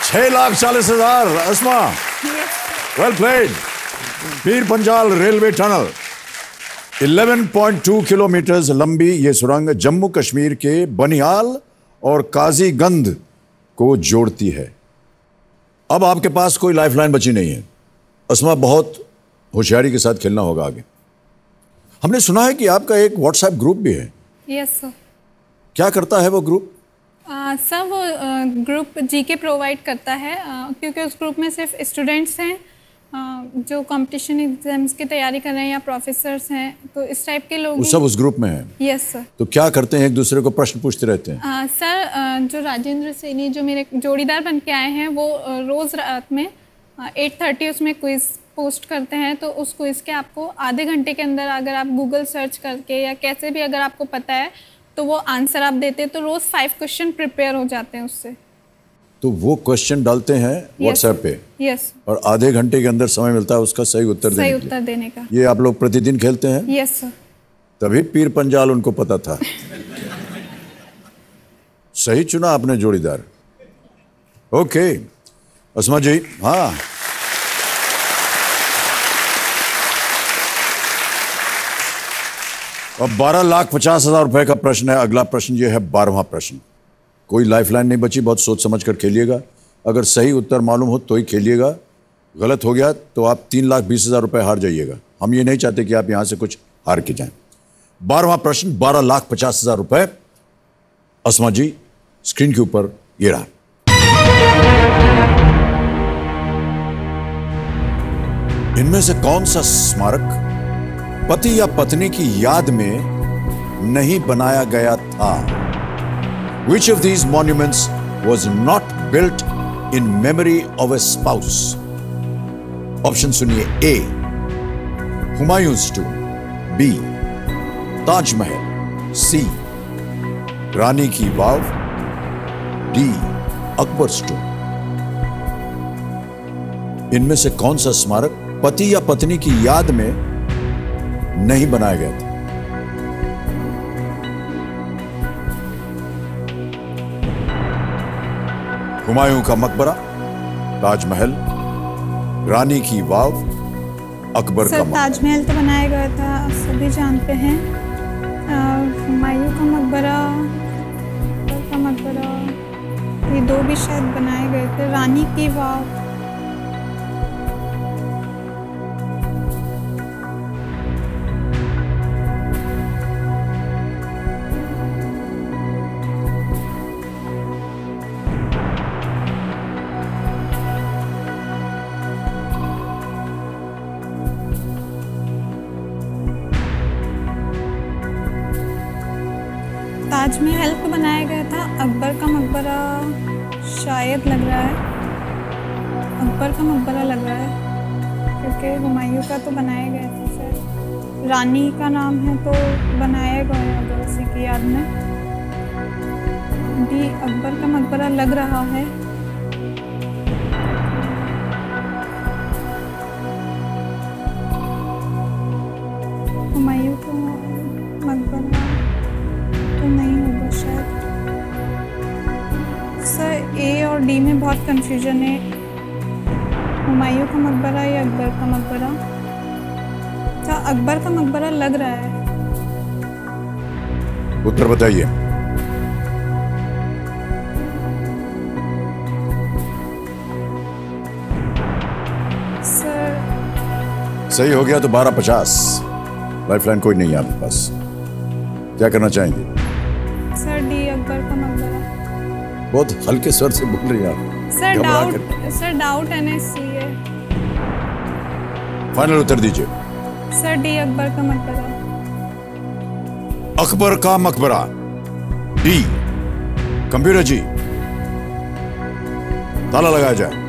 6,40,000 Asma, well played. Pir Panjal railway tunnel 11.2 kilometre लंबी ये सुरंग जम्मू कश्मीर के बनिहाल और काजीगंज को जोड़ती है। अब आपके पास कोई लाइफलाइन बची नहीं है। अस्मा, बहुत होशियारी के साथ खेलना होगा आगे। हमने सुना है कि आपका एक व्हाट्सएप ग्रुप भी है। Yes sir. क्या करता है वो ग्रुप? सर वो ग्रुप जीके प्रोवाइड करता है, क्योंकि उस ग्रुप में सिर्फ स्टूडेंट्स हैं जो कंपटीशन एग्जाम्स की तैयारी कर रहे हैं, या प्रोफेसर्स हैं, तो इस टाइप के लोग वो सब उस ग्रुप में हैं। Yes sir. तो क्या करते हैं? एक दूसरे को प्रश्न पूछते रहते हैं? सर जो राजेंद्र सैनी जो मेरे जोड़ीदार बन के आए हैं, वो रोज़ रात में 8:30 उसमें क्विज़ पोस्ट करते हैं। तो उस क्विज़ के आपको आधे घंटे के अंदर, अगर आप गूगल सर्च करके या कैसे भी अगर आपको पता है, तो वो आंसर आप देते हैं। तो रोज़ 5 क्वेश्चन प्रिपेयर हो जाते हैं उससे। तो वो क्वेश्चन डालते हैं व्हाट्सएप पे? यस। और आधे घंटे के अंदर समय मिलता है उसका सही उत्तर देने का। ये आप लोग प्रतिदिन खेलते हैं? Yes sir. तभी पीर पंजाल उनको पता था। सही चुना आपने जोड़ीदार। ओके अस्मा जी। हाँ, अब 12,50,000 रुपए का प्रश्न है। अगला प्रश्न ये है 12वां प्रश्न। कोई लाइफलाइन नहीं बची, बहुत सोच समझ कर खेलिएगा। अगर सही उत्तर मालूम हो तो ही खेलिएगा, गलत हो गया तो आप 3,20,000 रुपए हार जाइएगा। हम ये नहीं चाहते कि आप यहां से कुछ हार के जाएं। 12वां प्रश्न 12,50,000 रुपए। अस्मा जी, स्क्रीन के ऊपर ये रहा। इनमें से कौन सा स्मारक पति या पत्नी की याद में नहीं बनाया गया था? Which of these monuments was not built in memory of a spouse? Option सुनिए। A, हुमायूं's tomb, B, Taj Mahal, C, रानी की वाव, D, अकबर्स tomb। इनमें से कौन सा स्मारक पति या पत्नी की याद में नहीं बनाया गया था? हुमायूं का मकबरा, ताजमहल, रानी की वाव, अकबर का सर मकबरा। ताजमहल तो बनाया गया था, सभी जानते हैं। हुमायूं का मकबरा, अकबर का मकबरा, ये दो भी शायद बनाए गए थे। रानी की वाव, ताजमहल तो बनाया गया था। अकबर का मकबरा शायद लग रहा है, अकबर का मकबरा लग रहा है, क्योंकि हुमायूं का तो बनाया गया था सर। रानी का नाम है तो बनाया गया होगा उसी की याद में। भी अकबर का मकबरा लग रहा है। हुमायूं का मकबरा तो नहीं होगा शायद। सर ए और डी में बहुत कंफ्यूजन है। हुमायूं का मकबरा या अकबर का मकबरा? अच्छा, अकबर का मकबरा लग रहा है। उत्तर बताइए। सर सही हो गया तो 1250। लाइफलाइन कोई नहीं है आपके पास, क्या करना चाहेंगे? सर डी, अकबर का मकबरा। बहुत हल्के स्वर से बोल रही हैं आप। सर घबरा डाउट, डाउट है ना इसलिए। फाइनल उत्तर दीजिए। सर डी, अकबर का मकबरा। अकबर का मकबरा, डी। कंप्यूटर जी, ताला लगाया जाए।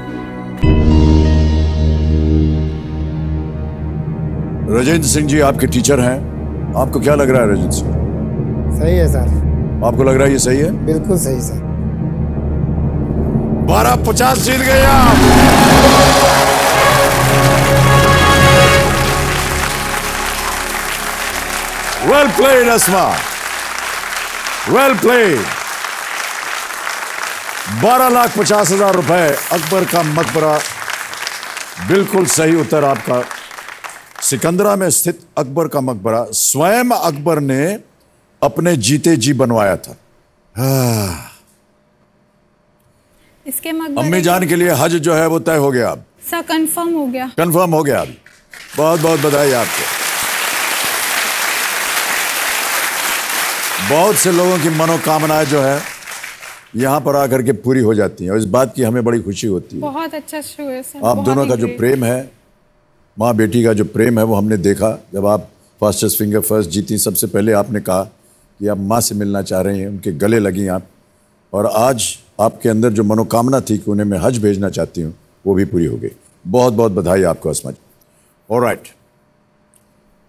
राजेंद्र सिंह जी आपके टीचर हैं, आपको क्या लग रहा है राजेंद्र सिंह? सही है सर। आपको लग रहा है ये सही है? बिल्कुल सही सर। 1250 जीत गए आप। वेल प्लेड अस्मा, वेल प्लेड। 12,50,000 रुपए। अकबर का मकबरा बिल्कुल सही उत्तर आपका। सिकंदरा में स्थित अकबर का मकबरा स्वयं अकबर ने अपने जीते जी बनवाया था। इसके मकबरे अम्मी जान के लिए हज जो है वो तय हो गया अब। सर कंफर्म हो गया। कंफर्म हो गया अब। बहुत बहुत बधाई आपको। बहुत से लोगों की मनोकामनाएं जो है यहाँ पर आकर के पूरी हो जाती हैं और इस बात की हमें बड़ी खुशी होती है। बहुत अच्छा शो है सर। आप बहुत दोनों ही का जो great। प्रेम है, माँ बेटी का जो प्रेम है, वो हमने देखा जब आप फास्टेस्ट फिंगर फर्स्ट जीती। सबसे पहले आपने कहा कि आप माँ से मिलना चाह रही हैं, उनके गले लगी आप, और आज आपके अंदर जो मनोकामना थी कि उन्हें मैं हज भेजना चाहती हूँ, वो भी पूरी हो गई। बहुत बहुत बधाई आपको अस्मा जी। ऑलराइट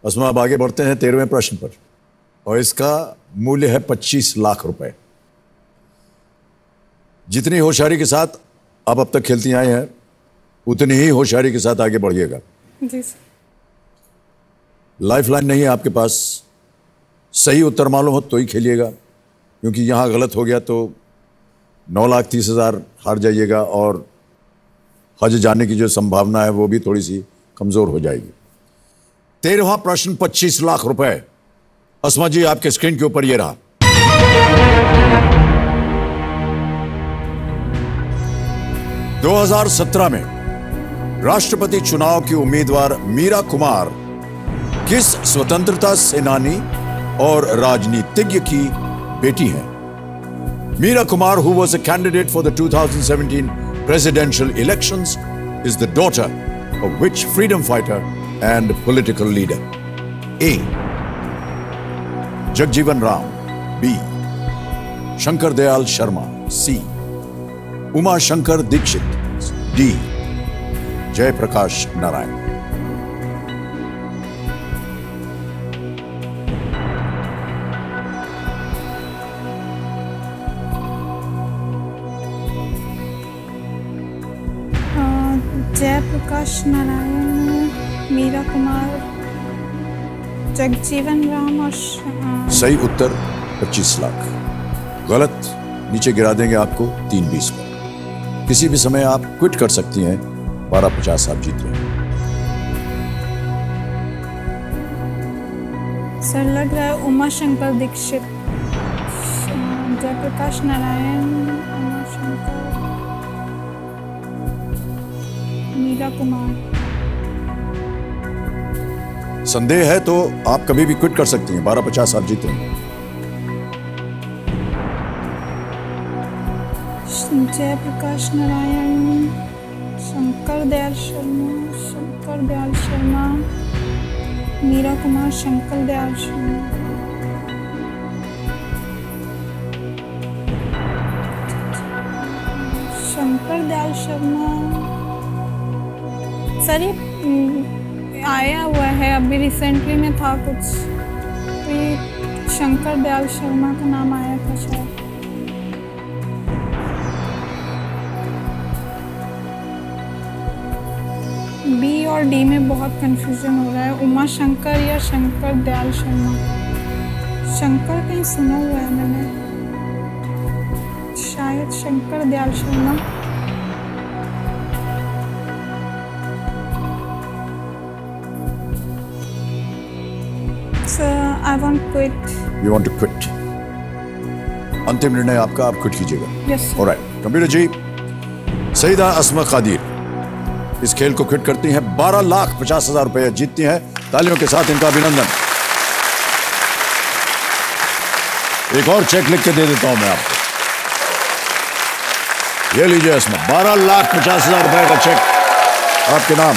अस्मा, अब आगे बढ़ते हैं 13वें प्रश्न पर, और इसका मूल्य है 25 लाख रुपए। जितनी होशियारी के साथ आप अब तक खेलती आई हैं, उतनी ही होशियारी के साथ आगे बढ़िएगा। जी सर। लाइफलाइन नहीं है आपके पास, सही उत्तर मालूम हो तो ही खेलिएगा, क्योंकि यहाँ गलत हो गया तो 9,30,000 हार जाइएगा और हज जाने की जो संभावना है वो भी थोड़ी सी कमजोर हो जाएगी। 13वां प्रश्न 25 लाख रुपए। अस्मा जी आपके स्क्रीन के ऊपर ये रहा। दो 2017 में राष्ट्रपति चुनाव की उम्मीदवार मीरा कुमार किस स्वतंत्रता सेनानी और राजनीतिज्ञ की बेटी हैं? Meera Kumar, who was a candidate for the 2017 presidential elections, is the daughter of which freedom fighter and political leader? A. Jagjeevan Ram. B. Shankar Dayal Sharma. C. Uma Shankar Dikshit. D. Jay Prakash Narayan. Jayaprakash Narayan, Meera Kumar, Jagjivan Ram और सही उत्तर 25 लाख। गलत नीचे गिरा देंगे आपको 320 पर। किसी भी समय आप क्विट कर सकती हैं। 1250 आप जीत रहे हैं। सर लग रहा है उमा शंकर दीक्षित, जयप्रकाश नारायण, उमा शंकर, मीरा कुमार। संदेह है तो आप कभी भी क्विट कर सकती हैं। 1250 आप जीते हैं। जयप्रकाश नारायण, शंकर दयाल शर्मा, मीरा कुमार, शंकर दयाल शर्मा। शंकर दयाल शर्मा सर, ये आया हुआ है अभी रिसेंटली में था कुछ, तो ये शंकर दयाल शर्मा का नाम आया था शायद। बी और डी में बहुत कंफ्यूजन हो रहा है, उमा शंकर या शंकर दयाल शर्मा। शंकर कहीं सुना हुआ है मैंने, शायद Shankar Dayal Sharma. So I want quit. You want to quit? अंतिम निर्णय आपका, आप क्विट कीजिएगा। Yes sir. ऑलराइट, कंप्यूटर जी, सईदा अस्मा कादिर इस खेल को क्विट करती हैं। 12,50,000 रुपये जीतती हैं। तालियों के साथ इनका अभिनंदन। एक और चेक लिख के दे देता हूं मैं आपको। ये लीजिए अस्मा, 12,50,000 रुपये का चेक आपके नाम।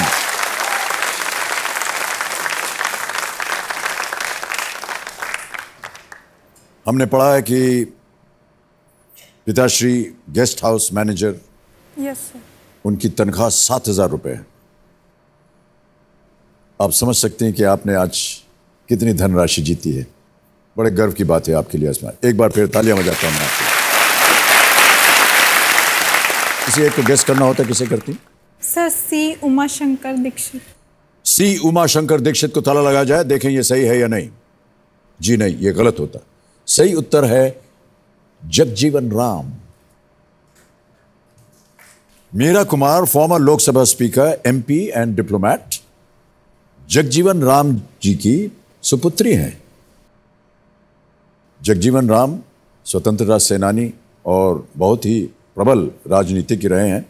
हमने पढ़ा है कि पिताश्री guest house manager, Yes sir. उनकी तनख्वाह 7,000 रुपये है। आप समझ सकते हैं कि आपने आज कितनी धनराशि जीती है। बड़े गर्व की बात है आपके लिए अस्मा। एक बार फिर तालियां बजाता हूं मैं आपको। किसी एक को गेस करना होता है, किसे करती? सर सी उमा शंकर दीक्षित। सी उमा शंकर दीक्षित को ताला लगाया जाए, देखें ये सही है या नहीं। जी नहीं, ये गलत होता। सही उत्तर है Jagjivan Ram. Meera Kumar, former Lok Sabha speaker, MP and diplomat, Jagjivan Ram ji की सुपुत्री हैं। जगजीवन राम स्वतंत्रता सेनानी और बहुत ही प्रबल राजनीतिज्ञ रहे हैं।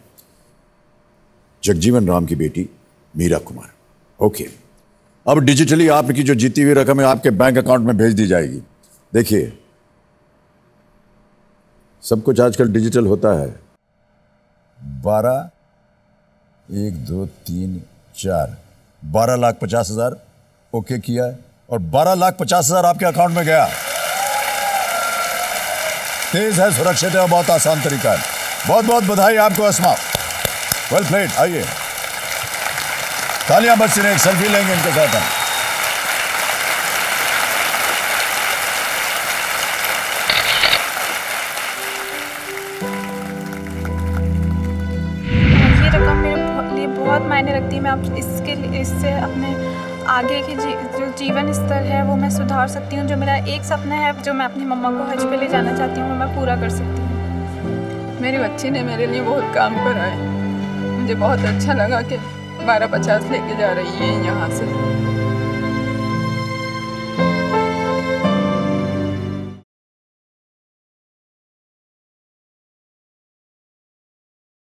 जगजीवन राम की बेटी मीरा कुमार। ओके, अब डिजिटली आपकी जो जीती हुई रकम है आपके बैंक अकाउंट में भेज दी जाएगी। देखिए, सब कुछ आजकल डिजिटल होता है। 12, 1, 2, 3, 4, 12,50,000 ओके किया है और 12,50,000 आपके अकाउंट में गया। तेज है, सुरक्षित है और बहुत आसान तरीका है। बहुत बहुत बधाई आपको अस्मा, वेल प्लेड। आइए, तालियां बजती रहें, एक सेल्फी लेंगे इनके साथ हम। ये रकम मेरे लिए बहुत मायने रखती है। मैं अब इससे अपने आगे की जो जीवन स्तर है वो मैं सुधार सकती हूँ। जो मेरा एक सपना है, जो मैं अपनी मम्मा को हज पे ले जाना चाहती हूँ, वो मैं पूरा कर सकती हूँ। मेरी बच्ची ने मेरे लिए बहुत काम करा है। मुझे बहुत अच्छा लगा कि 12,50 लेके जा रही है यहाँ से।